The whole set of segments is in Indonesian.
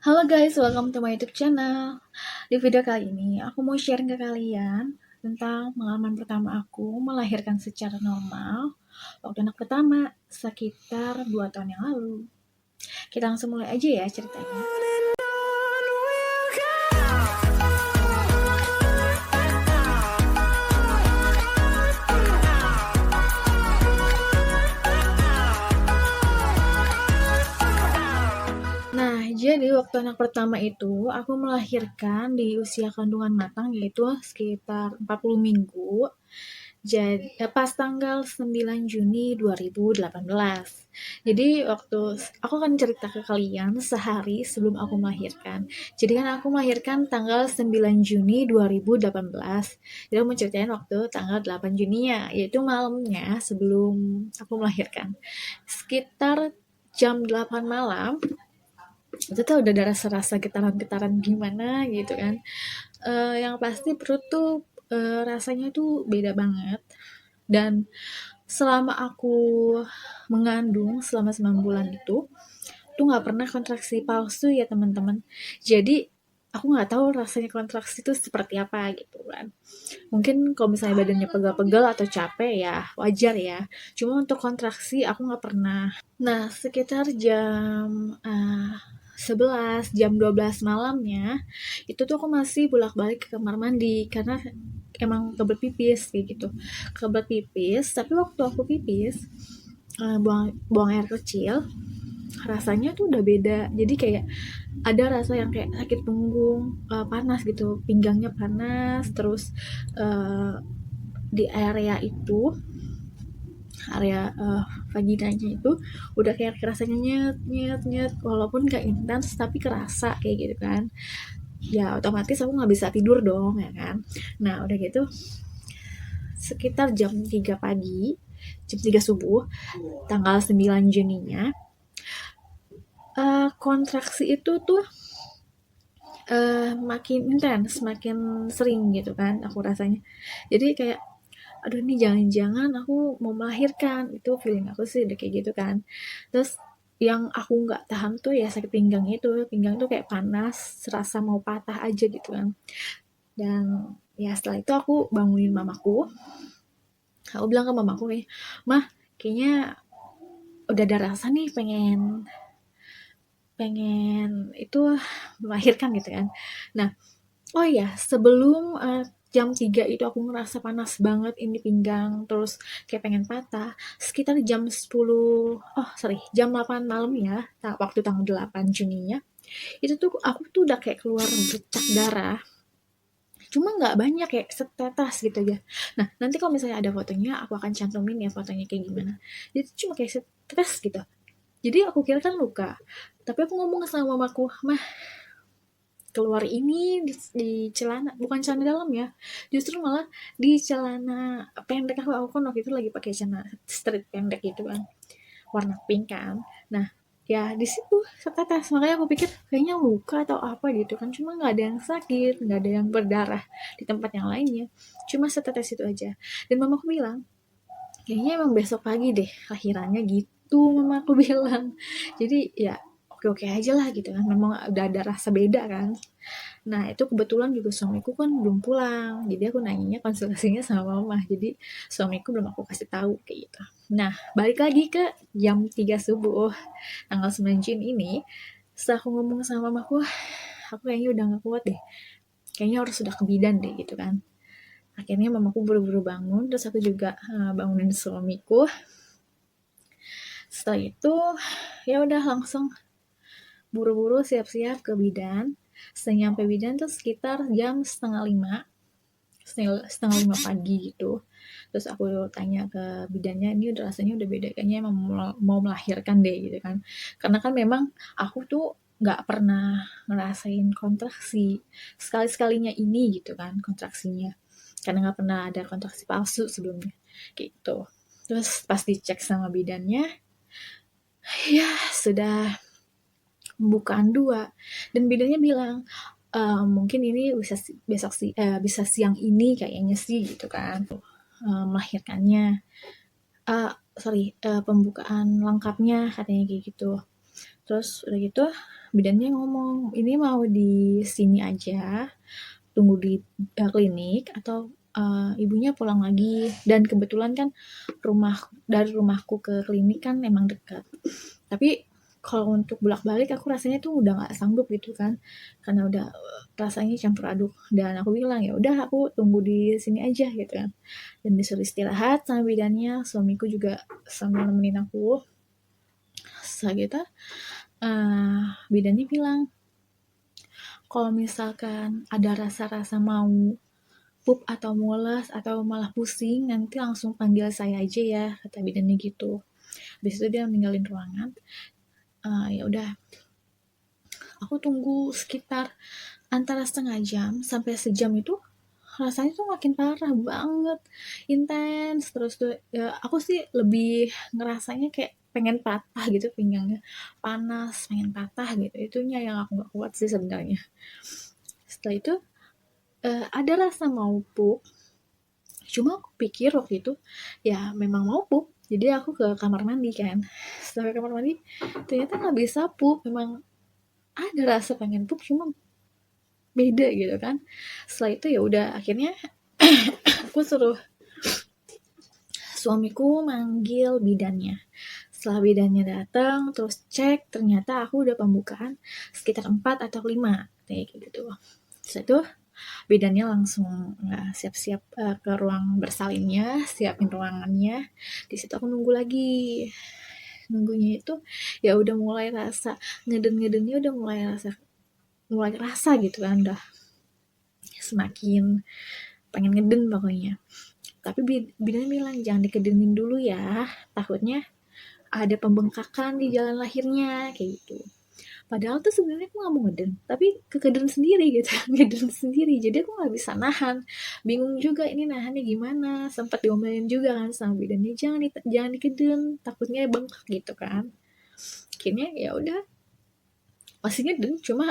Halo guys, welcome to my YouTube channel. Di video kali ini, aku mau sharing ke kalian tentang pengalaman pertama aku melahirkan secara normal waktu anak pertama sekitar 2 tahun yang lalu. Kita langsung mulai aja ya ceritanya. Jadi waktu anak pertama itu, aku melahirkan di usia kandungan matang, yaitu sekitar 40 minggu. Jadi pas tanggal 9 Juni 2018. Jadi waktu aku akan cerita ke kalian sehari sebelum aku melahirkan. Jadi kan aku melahirkan tanggal 9 Juni 2018. Jadi aku mau ceritain waktu tanggal 8 Juninya, yaitu malamnya sebelum aku melahirkan. Sekitar jam 8 malam itu tuh udah ada rasa-rasa getaran-getaran gimana gitu kan. Yang pasti perut tuh rasanya tuh beda banget. Dan selama aku mengandung selama 9 bulan itu tuh nggak pernah kontraksi palsu ya teman-teman. Jadi aku nggak tahu rasanya kontraksi itu seperti apa gitu kan. Mungkin kalau misalnya badannya pegal-pegal atau capek ya wajar ya. Cuma untuk kontraksi aku nggak pernah. Nah sekitar jam 11, jam 12 malamnya, itu tuh aku masih bolak-balik ke kamar mandi, karena emang kebelet pipis, kayak gitu. Kebelet pipis, tapi waktu aku pipis, buang air kecil, rasanya tuh udah beda. Jadi kayak ada rasa yang kayak sakit punggung, panas gitu, pinggangnya panas, terus di area itu area vaginanya itu udah kayak rasanya nyet nyet nyet, walaupun gak intens tapi kerasa kayak gitu kan. Ya otomatis aku nggak bisa tidur dong ya kan. Nah udah gitu sekitar jam 3 pagi, jam 3 subuh tanggal 9 Juninya, kontraksi itu tuh makin intens, makin sering gitu kan aku rasanya. Jadi kayak aduh ini jangan-jangan aku mau melahirkan, itu feeling aku sih udah kayak gitu kan. Terus yang aku nggak tahan tuh ya sakit pinggang itu, pinggang tuh kayak panas, serasa mau patah aja gitu kan. Dan ya setelah itu aku bangunin mamaku, aku bilang ke mamaku kayak, mah kayaknya udah ada rasa nih pengen pengen itu melahirkan gitu kan. Nah oh iya, sebelum jam 3 itu aku ngerasa panas banget ini pinggang, terus kayak pengen patah. Sekitar jam 10, jam 8 malam ya, waktu tanggal 8 Juninya, itu tuh aku tuh udah kayak keluar bercak darah. Cuma nggak banyak, kayak setetes gitu aja. Nah, nanti kalau misalnya ada fotonya, aku akan cantumin ya fotonya kayak gimana. Itu cuma kayak setetes gitu. Jadi aku kira kan luka. Tapi aku ngomong sama mamaku, mah keluar ini di celana, bukan celana dalam ya, justru malah di celana pendek. Aku kan waktu itu lagi pakai celana strip pendek gitu kan, warna pink kan. Nah ya di situ setetes, makanya aku pikir kayaknya luka atau apa gitu kan, cuma nggak ada yang sakit, nggak ada yang berdarah di tempat yang lainnya, cuma setetes itu aja. Dan mamaku bilang kayaknya emang besok pagi deh lahirannya gitu, mamaku bilang. Jadi ya oke-oke aja lah gitu kan, memang udah ada rasa beda kan. Nah, itu kebetulan juga suamiku kan belum pulang. Jadi aku nanyanya konsultasinya sama mama. Jadi suamiku belum aku kasih tahu kayak gitu. Nah, balik lagi ke jam 3 subuh tanggal 9 Juni ini. Setelah aku ngomong sama mamaku, aku kayaknya udah gak kuat deh. Kayaknya harus sudah ke bidan deh gitu kan. Akhirnya mamaku buru-buru bangun, terus aku juga bangunin suamiku. Setelah itu ya udah langsung buru-buru siap-siap ke bidan. Setelah nyampe bidan tuh sekitar jam setengah lima pagi gitu. Terus aku tanya ke bidannya, ini udah rasanya udah beda, kayaknya emang mau melahirkan deh gitu kan. Karena kan memang aku tuh nggak pernah ngerasain kontraksi, sekali-sekalinya ini gitu kan kontraksinya, karena nggak pernah ada kontraksi palsu sebelumnya gitu. Terus pas dicek sama bidannya, ya sudah pembukaan 2, dan bidannya bilang mungkin ini bisa siang ini kayaknya sih gitu kan, melahirkannya, pembukaan lengkapnya katanya kayak gitu. Terus udah gitu bidannya ngomong, ini mau di sini aja tunggu di klinik atau ibunya pulang lagi. Dan kebetulan kan dari rumahku ke klinik kan emang dekat, tapi kalau untuk bolak-balik aku rasanya tuh udah nggak sanggup gitu kan, karena udah rasanya campur aduk. Dan aku bilang ya udah aku tunggu di sini aja gitu kan, dan disuruh istirahat sama bidannya. Suamiku juga sambil nemenin aku. Setelah gitu bidannya bilang kalau misalkan ada rasa-rasa mau pup atau mules atau malah pusing, nanti langsung panggil saya aja ya, kata bidannya gitu. Habis itu dia meninggalin ruangan. Ya udah, aku tunggu sekitar antara setengah jam sampai sejam itu. Rasanya tuh makin parah banget, intens terus tuh ya. Aku sih lebih ngerasanya kayak pengen patah gitu, pinggangnya panas, pengen patah gitu. Itunya yang aku gak kuat sih sebenarnya. Setelah itu ada rasa mau pup, cuma aku pikir waktu itu ya memang mau pup, jadi aku ke kamar mandi kan. Setelah ke kamar mandi ternyata nggak bisa pup, memang ada rasa pengen pup cuma beda gitu kan. Setelah itu ya udah, akhirnya aku suruh suamiku manggil bidannya. Setelah bidannya datang terus cek, ternyata aku udah pembukaan sekitar 4 atau 5 kayak gitu. Setelah itu bidannya langsung siap-siap ke ruang bersalinnya, siapin ruangannya. Di situ aku nunggu lagi. Nunggunya itu ya udah mulai rasa ngeden-ngedennya, udah mulai rasa gitu kan, udah semakin pengen ngeden pokoknya. Tapi bidannya bilang jangan dikedenin dulu ya, takutnya ada pembengkakan di jalan lahirnya kayak gitu. Padahal tuh sebenarnya aku nggak mau ngeden, tapi kekeden sendiri gitu, ngeden sendiri. Jadi aku nggak bisa nahan, bingung juga ini nahannya gimana. Sempat diomelin juga kan sama bidannya, jangan dikeden, takutnya bengkak gitu kan. Akhirnya ya udah, masih ngeden, cuma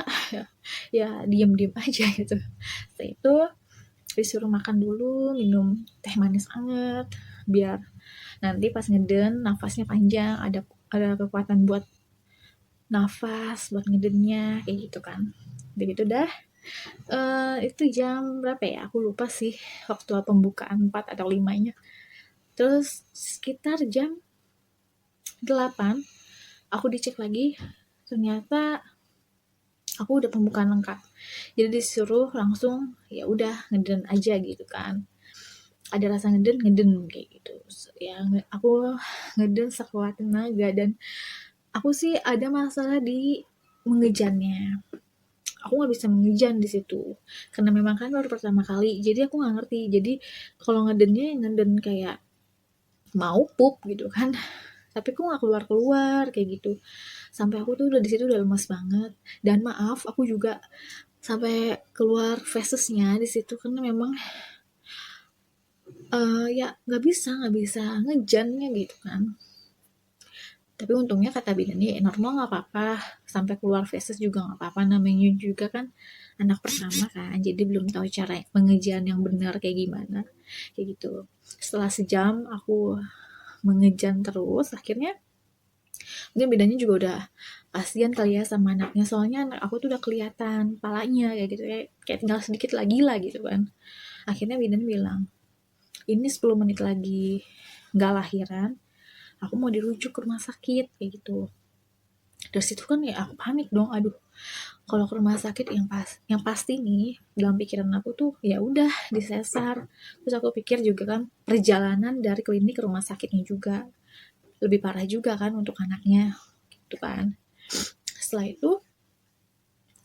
ya diem-diem aja gitu. Setelah itu disuruh makan dulu, minum teh manis anget, biar nanti pas ngeden nafasnya panjang, ada kekuatan buat nafas, buat ngedennya kayak gitu kan. Udah gitu dah. Itu jam berapa ya? Aku lupa sih waktu pembukaan 4 atau 5-nya. Terus sekitar jam 8 aku dicek lagi, ternyata aku udah pembukaan lengkap. Jadi disuruh langsung ya udah ngeden aja gitu kan. Ada rasa ngeden kayak gitu. Ya aku ngeden sekuat tenaga, dan aku sih ada masalah di mengejannya. Aku nggak bisa mengejan di situ karena memang kan baru pertama kali, jadi aku nggak ngerti. Jadi kalau ngedennya ngeden kayak mau pup gitu kan, tapi aku nggak keluar keluar kayak gitu, sampai aku tuh udah di situ udah lemas banget. Dan maaf, aku juga sampai keluar fesesnya di situ karena memang ya nggak bisa ngejannya gitu kan. Tapi untungnya kata bidannya ya normal, nggak apa-apa, sampai keluar feses juga nggak apa-apa, namanya juga kan anak pertama kan, jadi belum tahu cara pengejan yang benar kayak gimana kayak gitu. Setelah sejam aku mengejan terus, akhirnya mungkin bidannya juga udah kasihan kali ya sama anaknya, soalnya anak aku tuh udah kelihatan palanya kayak gitu, kayak tinggal sedikit lagi lah gitu kan. Akhirnya bidan bilang ini 10 menit lagi nggak lahiran, aku mau dirujuk ke rumah sakit kayak gitu. Dari situ kan ya aku panik dong, aduh kalau ke rumah sakit yang pasti nih dalam pikiran aku tuh ya udah disesar. Terus aku pikir juga kan perjalanan dari klinik ke rumah sakitnya juga lebih parah juga kan untuk anaknya gitu kan. Setelah itu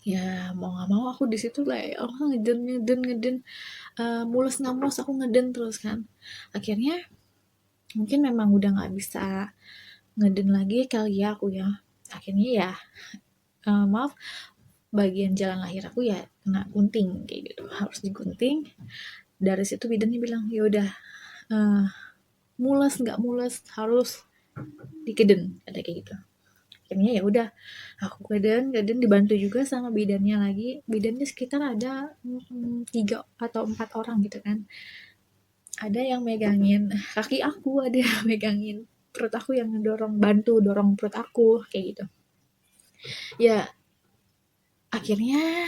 ya mau nggak mau aku di situ lah ya, aku ngeden mulus nggak mulus aku ngeden terus kan. Akhirnya mungkin memang udah nggak bisa ngeden lagi kali ya aku ya. Akhirnya ya maaf, bagian jalan lahir aku ya kena gunting kayak gitu, harus digunting. Dari situ bidannya bilang ya udah, uh, mules nggak mules harus dikeden, ada kayak gitu. Akhirnya ya udah aku keden dibantu juga sama bidannya lagi. Bidannya sekitar ada 3 atau 4 orang gitu kan. Ada yang megangin kaki aku, ada yang megangin perut aku, yang dorong perut aku kayak gitu. Ya akhirnya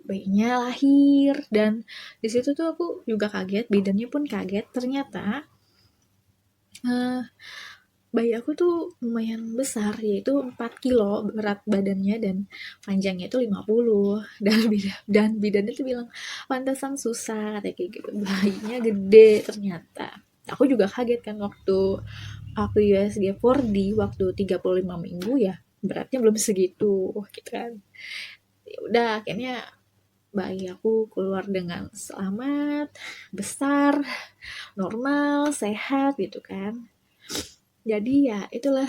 bayinya lahir, dan di situ tuh aku juga kaget, bidannya pun kaget, ternyata eh, bayi aku tuh lumayan besar, yaitu 4 kilo berat badannya dan panjangnya itu 50. Dan bidannya tuh bilang pantesan susah kayak gitu, bayinya gede ternyata. Aku juga kaget kan waktu aku USG 4D waktu 35 minggu, ya beratnya belum segitu gitu kan. Ya udah akhirnya bayi aku keluar dengan selamat, besar, normal, sehat gitu kan. Jadi ya itulah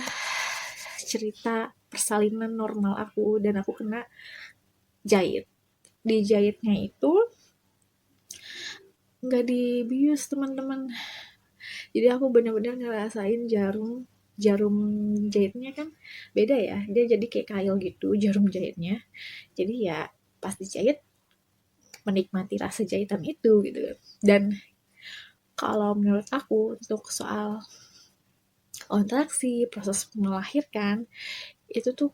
cerita persalinan normal aku, dan aku kena jahit. Di jahitnya itu nggak dibius teman-teman. Jadi aku benar-benar ngerasain jarum jarum jahitnya kan beda ya. Dia jadi kayak kail gitu jarum jahitnya. Jadi ya pas dijahit menikmati rasa jahitan itu gitu. Dan kalau menurut aku untuk soal kontraksi, proses melahirkan, itu tuh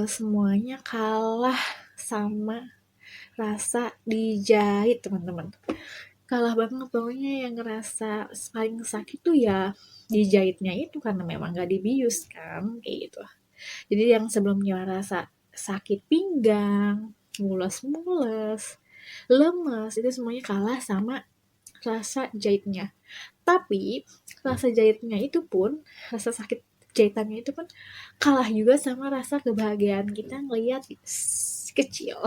semuanya kalah sama rasa dijahit teman-teman. Kalah banget, pokoknya yang ngerasa paling sakit tuh ya dijahitnya itu, karena memang gak dibius kan kayak gitu. Jadi yang sebelumnya rasa sakit pinggang, mules-mules, lemes, itu semuanya kalah sama rasa jahitnya. Tapi rasa jahitnya itu pun, rasa sakit jahitannya itu pun kalah juga sama rasa kebahagiaan kita ngelihat kecil.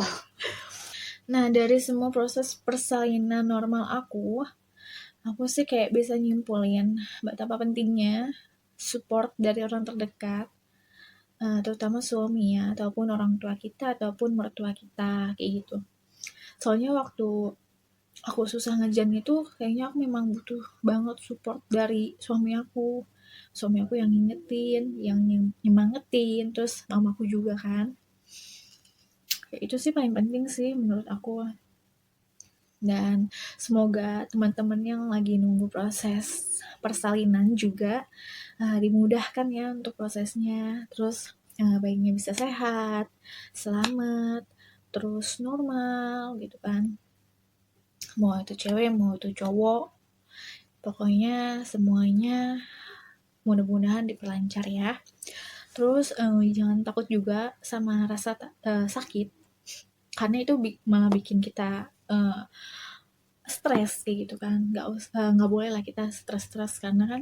Nah, dari semua proses persalinan normal aku sih kayak bisa nyimpulin betapa pentingnya support dari orang terdekat, terutama suami ya, ataupun orang tua kita, ataupun mertua kita, kayak gitu. Soalnya waktu aku susah ngejan itu, kayaknya aku memang butuh banget support dari suami aku. Suami aku yang ngingetin, yang nyemangetin, terus mamaku juga kan. Ya, itu sih paling penting sih menurut aku. Dan semoga teman-teman yang lagi nunggu proses persalinan juga dimudahkan ya untuk prosesnya. Terus bayinya bisa sehat, selamat, terus normal gitu kan. Mau itu cewek, mau itu cowok, pokoknya semuanya mudah-mudahan diperlancar ya. Terus jangan takut juga sama rasa sakit, karena itu malah bikin kita stres kayak gitu kan. Nggak boleh lah kita stres-stres, karena kan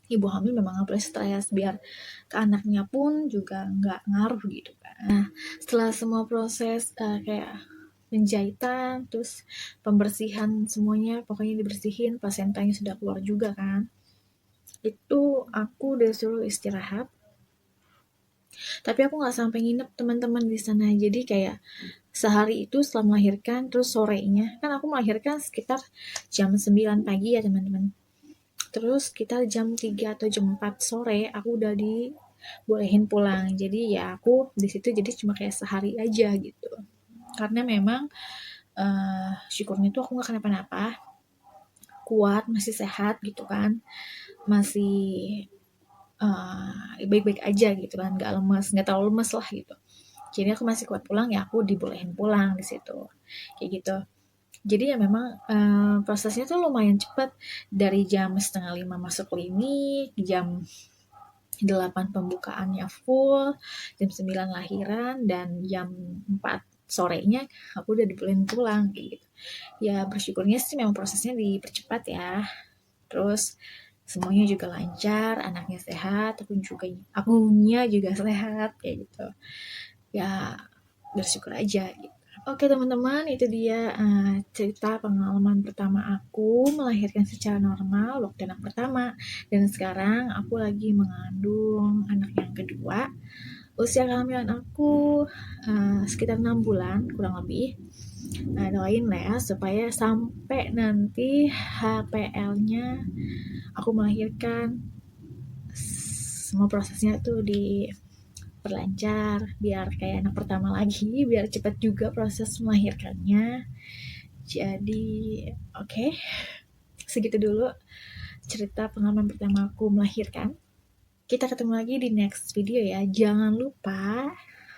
ibu hamil memang nggak boleh stres, biar ke anaknya pun juga nggak ngaruh gitu kan. Nah, setelah semua proses kayak penjahitan, terus pembersihan semuanya, pokoknya dibersihin, plasentanya sudah keluar juga kan. Itu aku udah suruh istirahat, tapi aku nggak sampai nginep teman-teman di sana. Jadi kayak sehari itu setelah melahirkan, terus sorenya kan aku melahirkan sekitar jam 9 pagi ya teman-teman. Terus sekitar jam 3 atau jam 4 sore aku udah dibolehin pulang. Jadi ya aku di situ jadi cuma kayak sehari aja gitu. Karena memang syukurnya tuh aku nggak kenapa-napa, kuat, masih sehat gitu kan, masih baik-baik aja gitu kan, nggak lemes, nggak terlalu lemes lah gitu. Jadi aku masih kuat pulang, ya aku dibolehin pulang di situ kayak gitu. Jadi ya memang prosesnya tuh lumayan cepat, dari jam setengah 5 masuk klinik, jam 8 pembukaannya full, jam 9 lahiran, dan jam 4 sorenya aku udah dibolehin pulang kayak gitu. Ya bersyukurnya sih memang prosesnya dipercepat ya. Terus semuanya juga lancar, anaknya sehat, akunya juga sehat kayak gitu. Ya bersyukur aja gitu. Oke teman-teman, itu dia cerita pengalaman pertama aku melahirkan secara normal waktu anak pertama. Dan sekarang aku lagi mengandung anak yang kedua. Usia kehamilan aku sekitar 6 bulan kurang lebih. Nah, doain lah ya supaya sampai nanti HPL-nya aku melahirkan, semua prosesnya tuh diperlancar, biar kayak anak pertama lagi, biar cepat juga proses melahirkannya. Jadi oke, segitu dulu cerita pengalaman pertama aku melahirkan. Kita ketemu lagi di next video ya. Jangan lupa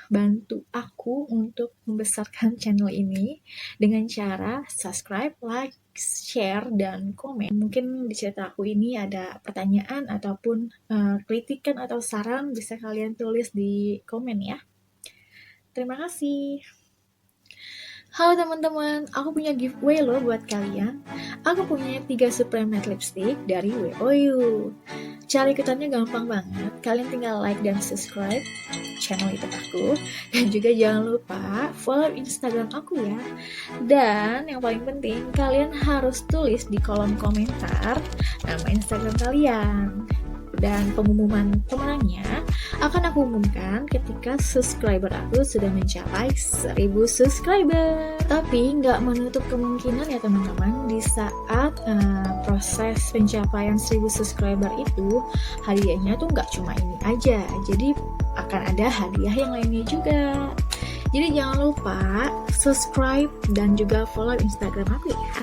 bantu aku untuk membesarkan channel ini dengan cara subscribe, like, share, dan komen. Mungkin di cerita aku ini ada pertanyaan ataupun kritikan atau saran, bisa kalian tulis di komen ya. Terima kasih. Halo teman-teman, aku punya giveaway loh buat kalian. Aku punya 3 Supreme Matte Lipstick dari WOU. Cara ikutannya gampang banget. Kalian tinggal like dan subscribe channel YouTube aku. Dan juga jangan lupa follow Instagram aku ya. Dan yang paling penting, kalian harus tulis di kolom komentar nama Instagram kalian. Dan pengumuman pemenangnya akan aku umumkan ketika subscriber aku sudah mencapai 1000 subscriber. Tapi nggak menutup kemungkinan ya teman-teman, di saat proses pencapaian 1000 subscriber itu, hadiahnya tuh nggak cuma ini aja. Jadi akan ada hadiah yang lainnya juga. Jadi jangan lupa subscribe dan juga follow Instagram aku ya.